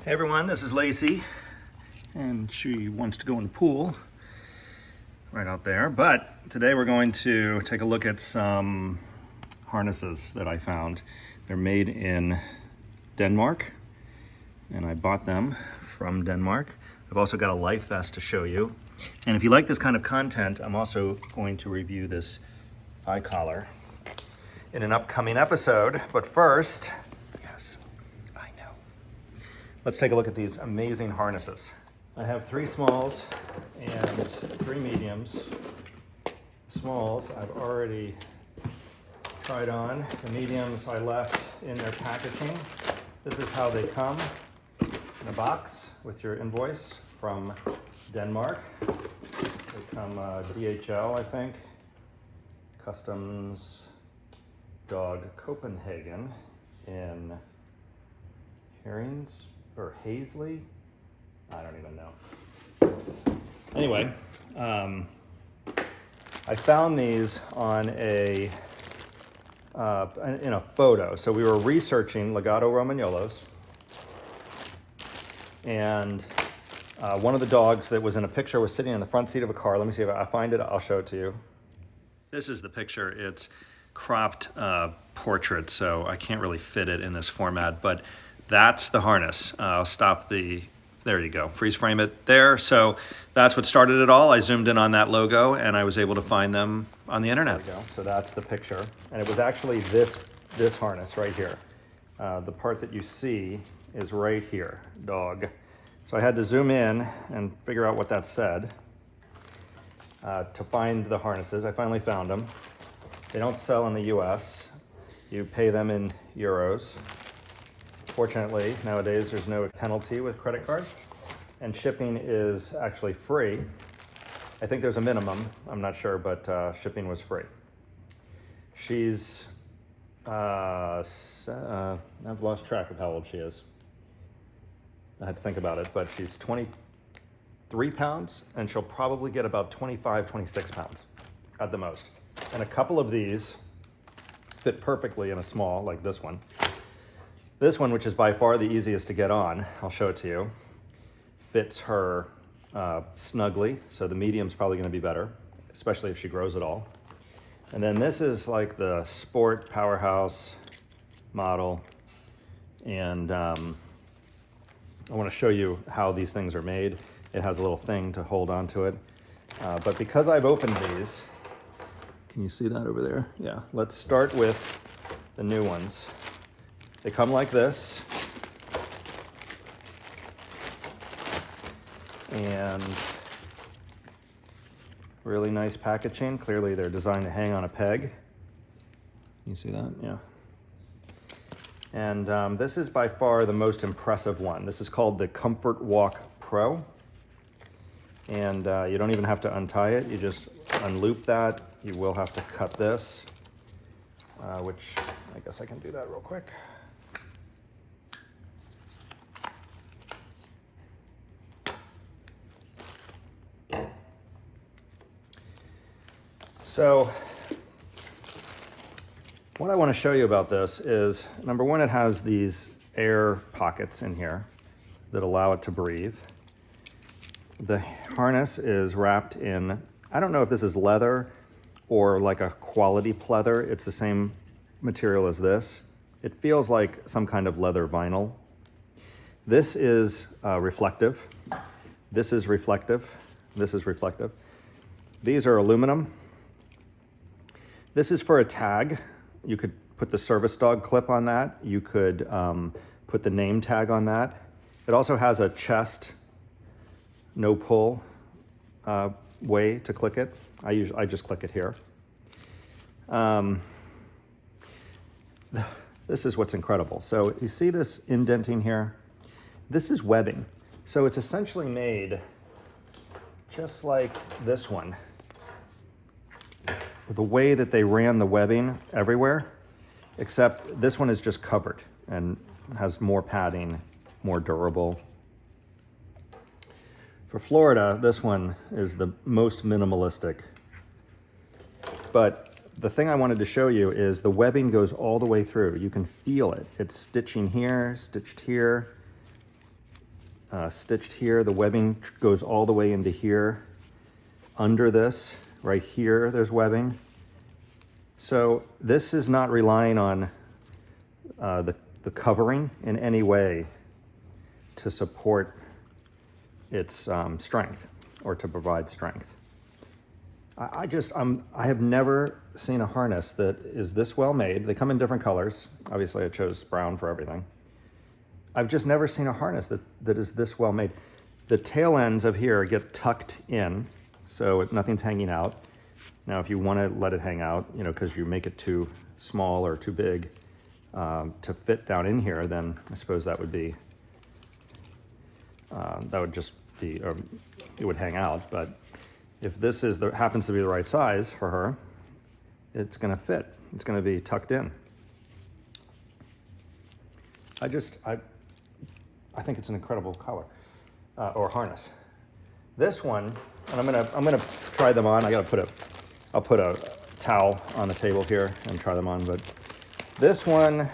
Hey everyone, this is Lacey, and she wants to go in the pool right out there. But today we're going to take a look at some harnesses that I found. They're made in Denmark, and I bought them from Denmark. I've also got a life vest to show you. And if you like this kind of content, I'm also going to review this thigh collar in an upcoming episode. But first, let's take a look at these amazing harnesses. I have 3 smalls and 3 mediums. Smalls I've already tried on. The mediums I left in their packaging. This is how they come in a box with your invoice from Denmark. They come DHL, I think. Customs Dog Copenhagen in Herrings or Hazley, I don't even know. Anyway, I found these on in a photo. So we were researching Lagotto Romagnolos, and one of the dogs that was in a picture was sitting in the front seat of a car. Let me see if I find it. I'll show it to you. This is the picture. It's cropped portrait, so I can't really fit it in this format, but that's the harness. I'll stop there you go, freeze frame it there. So that's what started it all. I zoomed in on that logo and I was able to find them on the internet. There we go. So that's the picture. And it was actually this harness right here. The part that you see is right here, dog. So I had to zoom in and figure out what that said to find the harnesses. I finally found them. They don't sell in the US. You pay them in euros. Fortunately, nowadays there's no penalty with credit cards, and shipping is actually free. I think there's a minimum, I'm not sure, but shipping was free. She's, I've lost track of how old she is. I had to think about it, but she's 23 pounds, and she'll probably get about 25, 26 pounds at the most. And a couple of these fit perfectly in a small, like this one. This one, which is by far the easiest to get on, I'll show it to you, fits her snugly, so the medium's probably gonna be better, especially if she grows at all. And then this is like the sport powerhouse model, and I wanna show you how these things are made. It has a little thing to hold on to it. But because I've opened these, can you see that over there? Yeah, let's start with the new ones. They come like this, and really nice packaging. Clearly they're designed to hang on a peg. You see that? Yeah. And this is by far the most impressive one. This is called the Comfort Walk Pro. And you don't even have to untie it. You just unloop that. You will have to cut this, which I guess I can do that real quick. So what I want to show you about this is, number one, it has these air pockets in here that allow it to breathe. The harness is wrapped in, I don't know if this is leather or like a quality pleather. It's the same material as this. It feels like some kind of leather vinyl. This is reflective. This is reflective. This is reflective. These are aluminum. This is for a tag. You could put the service dog clip on that. You could put the name tag on that. It also has a chest, no pull way to click it. I just click it here. This is what's incredible. So you see this indenting here? This is webbing. So it's essentially made just like this one. The way that they ran the webbing everywhere, except this one is just covered and has more padding, more durable. For Florida, this one is the most minimalistic. But the thing I wanted to show you is the webbing goes all the way through. You can feel it. It's stitching here, stitched here. stitched here. The webbing goes all the way into here. Under this, right here, there's webbing. So this is not relying on the covering in any way to support its strength or to provide strength. I have never seen a harness that is this well made. They come in different colors. Obviously, I chose brown for everything. I've just never seen a harness that is this well made. The tail ends of here get tucked in, so nothing's hanging out. Now, if you want to let it hang out, you know, because you make it too small or too big to fit down in here, then I suppose that would be, it would hang out. But if this happens to be the right size for her, it's going to fit. It's going to be tucked in. I think it's an incredible color or harness. This one, and I'm gonna try them on. I'll put a towel on the table here and try them on. But this one,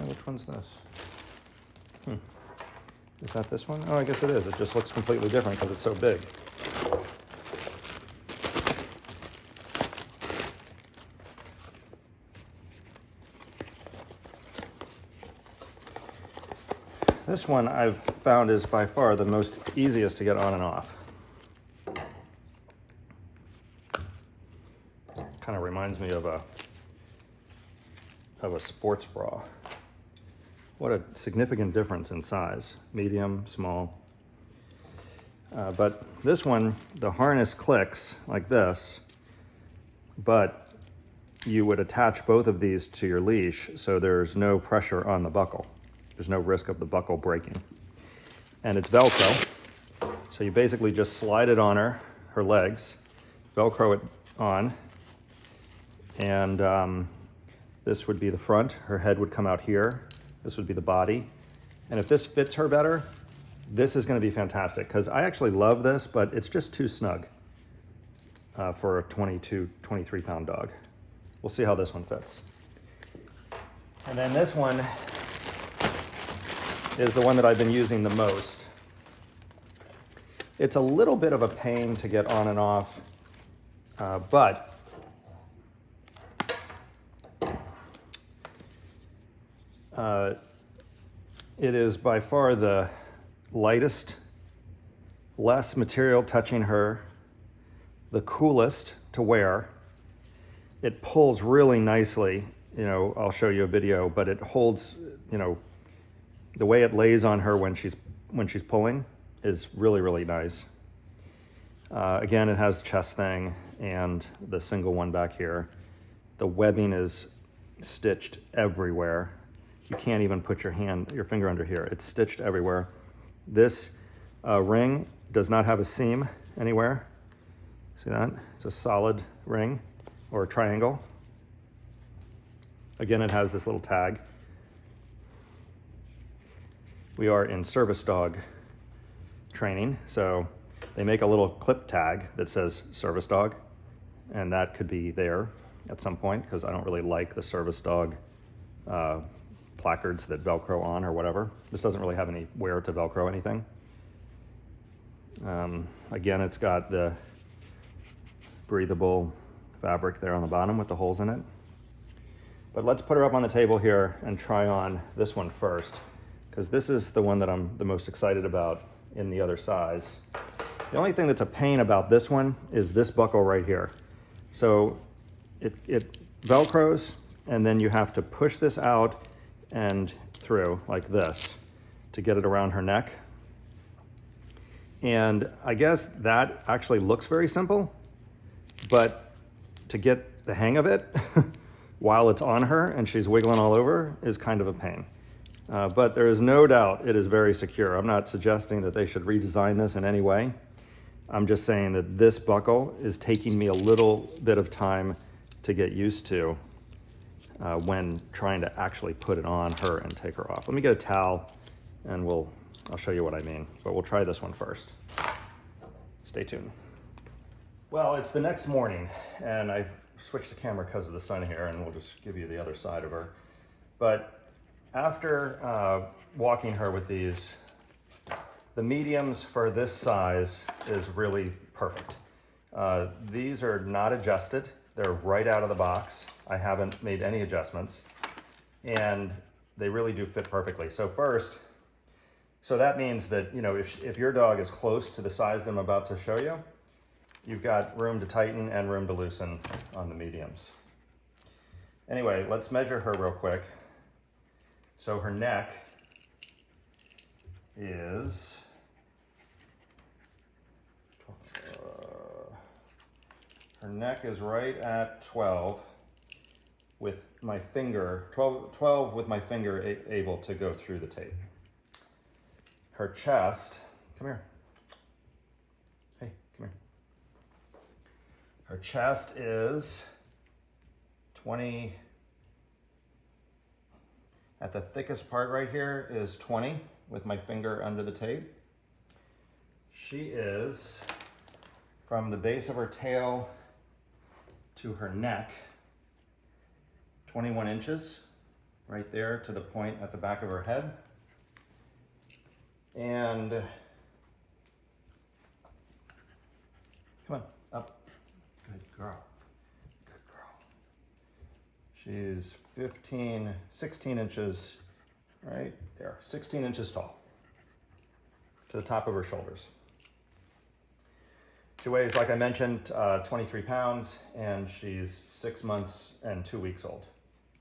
which one's this? Is that this one? Oh, I guess it is. It just looks completely different because it's so big. This one I've found is by far the most easiest to get on and off. Kind of reminds me of a sports bra. What a significant difference in size, medium, small. But this one, the harness clicks like this, but you would attach both of these to your leash so there's no pressure on the buckle. There's no risk of the buckle breaking. And it's Velcro, so you basically just slide it on her legs, Velcro it on, and this would be the front. Her head would come out here. This would be the body. And if this fits her better, this is gonna be fantastic, because I actually love this, but it's just too snug for a 22, 23 pound dog. We'll see how this one fits. And then this one is the one that I've been using the most. It's a little bit of a pain to get on and off, but it is by far the lightest, less material touching her, the coolest to wear. It pulls really nicely. You know, I'll show you a video, but it holds, you know, the way it lays on her when she's pulling is really, really nice. Again, it has chest thing and the single one back here. The webbing is stitched everywhere. You can't even put your finger under here. It's stitched everywhere. This ring does not have a seam anywhere. See that? It's a solid ring or a triangle. Again, it has this little tag. We are in service dog training, so they make a little clip tag that says service dog, and that could be there at some point, because I don't really like the service dog placards that Velcro on or whatever. This doesn't really have any wear to Velcro anything. Again, it's got the breathable fabric there on the bottom with the holes in it. But let's put her up on the table here and try on this one first, because this is the one that I'm the most excited about in the other size. The only thing that's a pain about this one is this buckle right here. So it Velcros, and then you have to push this out and through like this to get it around her neck. And I guess that actually looks very simple, but to get the hang of it while it's on her and she's wiggling all over is kind of a pain. But there is no doubt it is very secure. I'm not suggesting that they should redesign this in any way. I'm just saying that this buckle is taking me a little bit of time to get used to when trying to actually put it on her and take her off. Let me get a towel and I'll show you what I mean, but we'll try this one first. Stay tuned. Well, it's the next morning and I've switched the camera because of the sun here, and we'll just give you the other side of her. But after walking her with these, the mediums for this size is really perfect. These are not adjusted. They're right out of the box. I haven't made any adjustments. And they really do fit perfectly. So that means that, you know, if your dog is close to the size that I'm about to show you, you've got room to tighten and room to loosen on the mediums. Anyway, let's measure her real quick. So her neck is right at 12 with my finger, 12 with my finger able to go through the tape. Her chest, come here. Hey, come here. Her chest is 20, at the thickest part right here is 20 with my finger under the tape. She is, from the base of her tail to her neck, 21 inches, right there to the point at the back of her head. And come on, up. Good girl. Good girl. She's 16 inches, right there, 16 inches tall to the top of her shoulders. She weighs, like I mentioned, 23 pounds, and she's 6 months and 2 weeks old.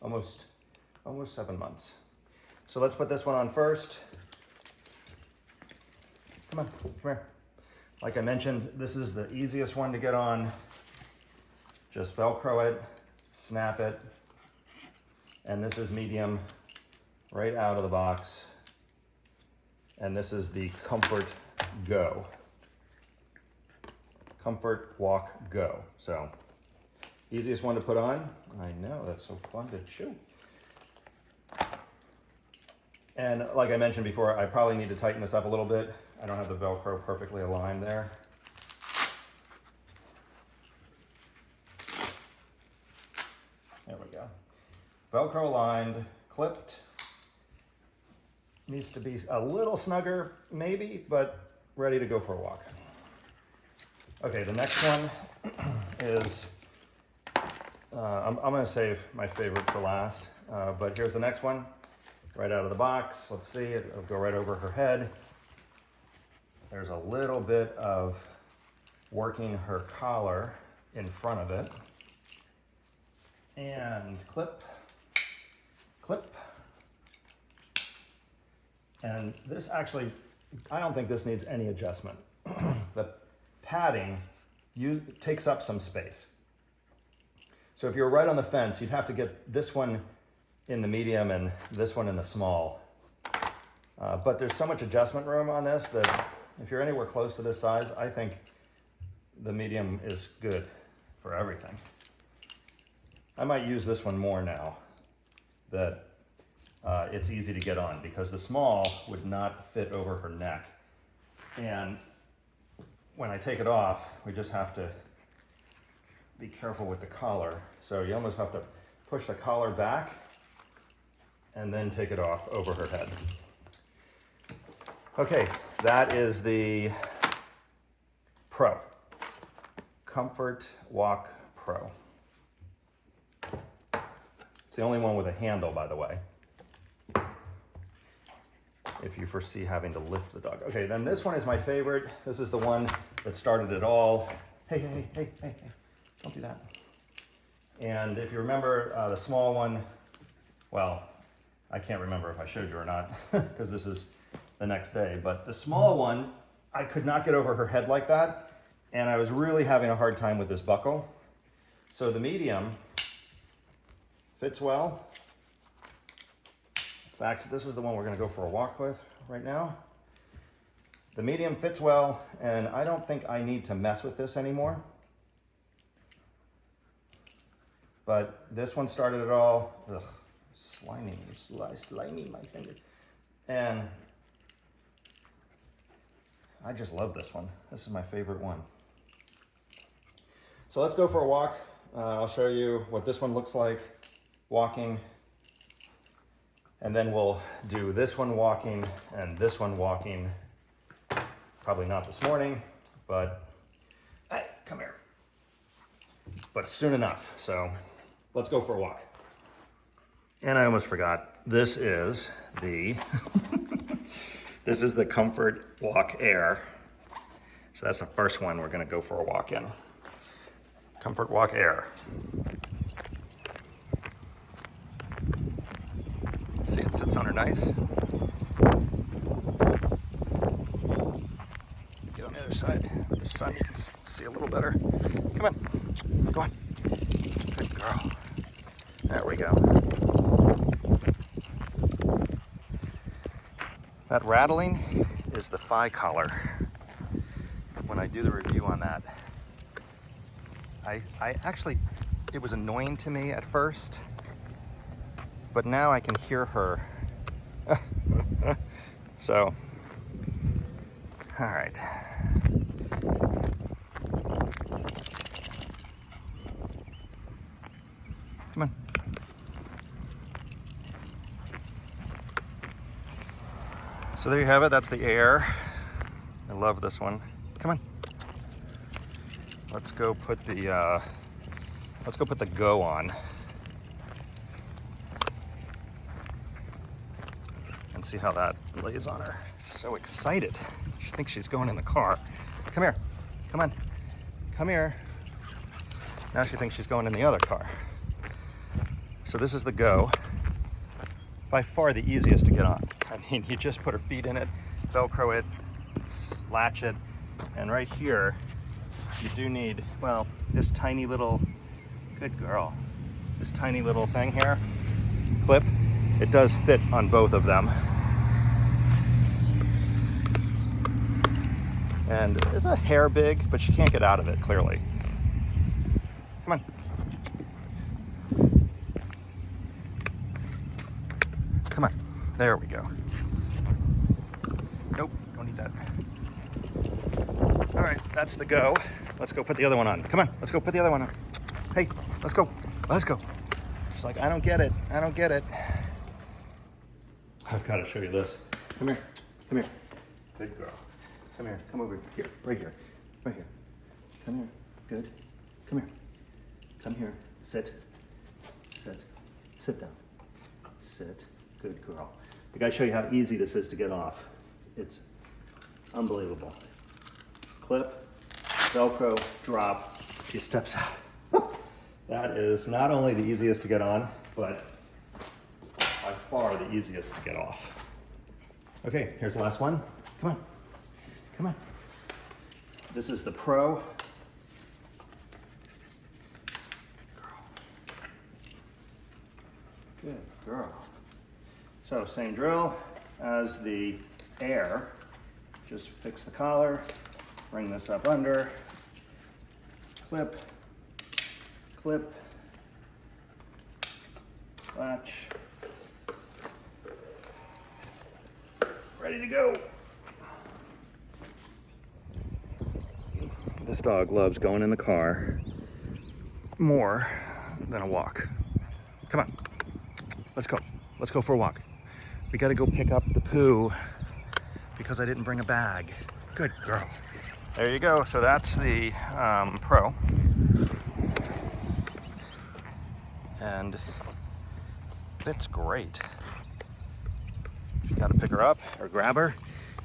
Almost 7 months. So let's put this one on first. Come on, come here. Like I mentioned, this is the easiest one to get on. Just Velcro it, snap it, and this is medium right out of the box. And this is the Comfort Go. Comfort Walk Go. So, easiest one to put on. I know, that's so fun to chew. And like I mentioned before, I probably need to tighten this up a little bit. I don't have the Velcro perfectly aligned there. There we go. Velcro aligned, clipped. Needs to be a little snugger, maybe, but ready to go for a walk. Okay, the next one is, I'm gonna save my favorite for last, but here's the next one, right out of the box. Let's see, it'll go right over her head. There's a little bit of working her collar in front of it. And clip, clip. And this actually, I don't think this needs any adjustment. The padding takes up some space. So if you're right on the fence, you'd have to get this one in the medium and this one in the small. But there's so much adjustment room on this that if you're anywhere close to this size, I think the medium is good for everything. I might use this one more now that it's easy to get on, because the small would not fit over her neck. And when I take it off, we just have to be careful with the collar. So you almost have to push the collar back and then take it off over her head. Okay, that is the Pro. Comfort Walk Pro. It's the only one with a handle, by the way, if you foresee having to lift the dog. Okay, then this one is my favorite. This is the one that started it all. Hey, don't do that. And if you remember the small one, well, I can't remember if I showed you or not, because this is the next day, but the small one, I could not get over her head like that, and I was really having a hard time with this buckle. So the medium fits well. In fact, this is the one we're gonna go for a walk with right now. The medium fits well, and I don't think I need to mess with this anymore. But this one started it all. Ugh, slimy my finger. And I just love this one. This is my favorite one. So let's go for a walk. I'll show you what this one looks like walking. And then we'll do this one walking and this one walking. Probably not this morning, but hey, come here. But soon enough, so let's go for a walk. And I almost forgot, this is the this is the Comfort Walk Air. So that's the first one we're gonna go for a walk in. Comfort Walk Air. See, it sits on her nice. Get on the other side with the sun, you can see a little better. Come on, go on. Good girl. There we go. That rattling is the thigh collar. When I do the review on that, I actually, it was annoying to me at first, but now I can hear her. So, all right. Come on. So there you have it, that's the Air. I love this one. Come on. Let's go put the Go on. And see how that lays on her. So excited. She thinks she's going in the car. Come here. Come on. Come here. Now she thinks she's going in the other car. So this is the Go. By far the easiest to get on. I mean, you just put her feet in it, Velcro it, latch it, and right here, you do need, well, this tiny little, good girl, this tiny little thing here, clip, it does fit on both of them. And it's a hair big, but she can't get out of it, clearly. Come on. Come on. There we go. Nope, don't need that. All right, that's the Go. Let's go put the other one on. Come on, let's go put the other one on. Hey, let's go. Let's go. She's like, I don't get it. I don't get it. I've got to show you this. Come here. Come here. Good girl. Come here. Come over here. Right here. Right here. Come here. Good. Come here. Come here. Sit. Sit. Sit down. Sit. Good girl. I gotta show you how easy this is to get off. It's unbelievable. Clip, Velcro, drop, she steps out. That is not only the easiest to get on, but by far the easiest to get off. Okay, here's the last one. Come on, come on. This is the Pro. Good girl. So same drill as the Air. Just fix the collar, bring this up under, clip, clip, latch, ready to go. This dog loves going in the car more than a walk. Come on, let's go. Let's go for a walk. We gotta go pick up the poo because I didn't bring a bag. Good girl. There you go. So that's the Pro. And fits great. If you gotta pick her up or grab her,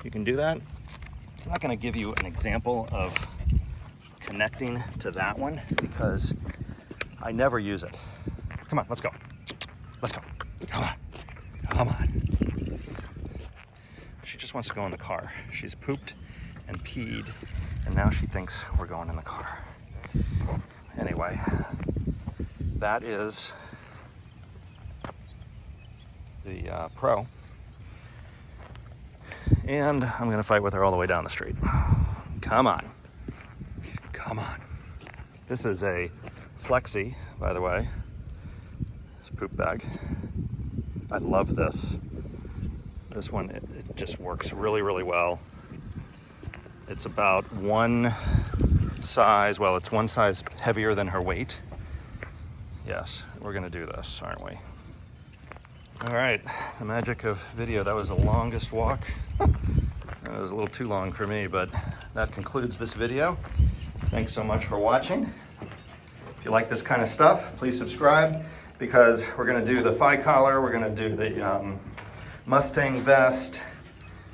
you can do that. I'm not gonna give you an example of connecting to that one because I never use it. Come on, let's go. Let's go. Come on. Come on. She just wants to go in the car. She's pooped and peed, and now she thinks we're going in the car. Anyway, that is the Pro. And I'm gonna fight with her all the way down the street. Come on. Come on. This is a Flexi, by the way. This poop bag. I love this. This one, it just works really, really well. It's about one size, well, it's one size heavier than her weight. Yes, we're gonna do this, aren't we? All right, the magic of video. That was the longest walk. That was a little too long for me, but that concludes this video. Thanks so much for watching. If you like this kind of stuff, please subscribe, because we're gonna do the thigh collar, we're gonna do the Mustang vest.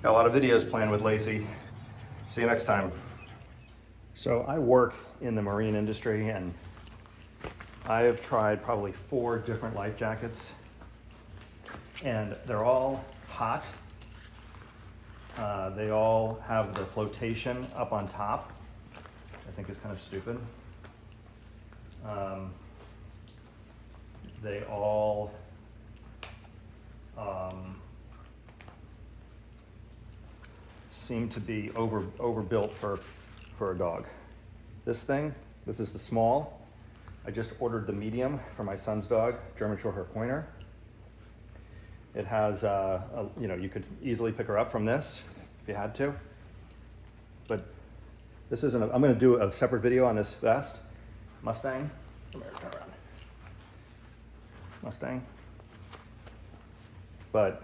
Got a lot of videos planned with Lacey. See you next time. So I work in the marine industry, and I have tried probably 4 different life jackets, and they're all hot. They all have the flotation up on top. I think is kind of stupid. They all seem to be overbuilt for a dog. This is the small. I just ordered the medium for my son's dog, German Shorthair Pointer. It has, you know, you could easily pick her up from this if you had to. But this isn't, I'm gonna do a separate video on this vest. Mustang, come here, turn around. Mustang. But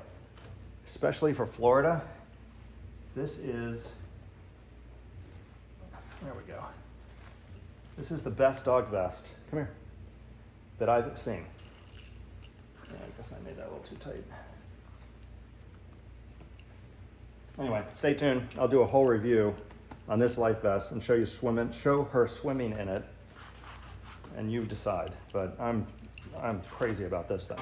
especially for Florida, this is, there we go. This is the best dog vest, come here, that I've seen. Yeah, I guess I made that a little too tight. Anyway, stay tuned. I'll do a whole review on this life vest and show her swimming in it, and you decide. But I'm crazy about this thing.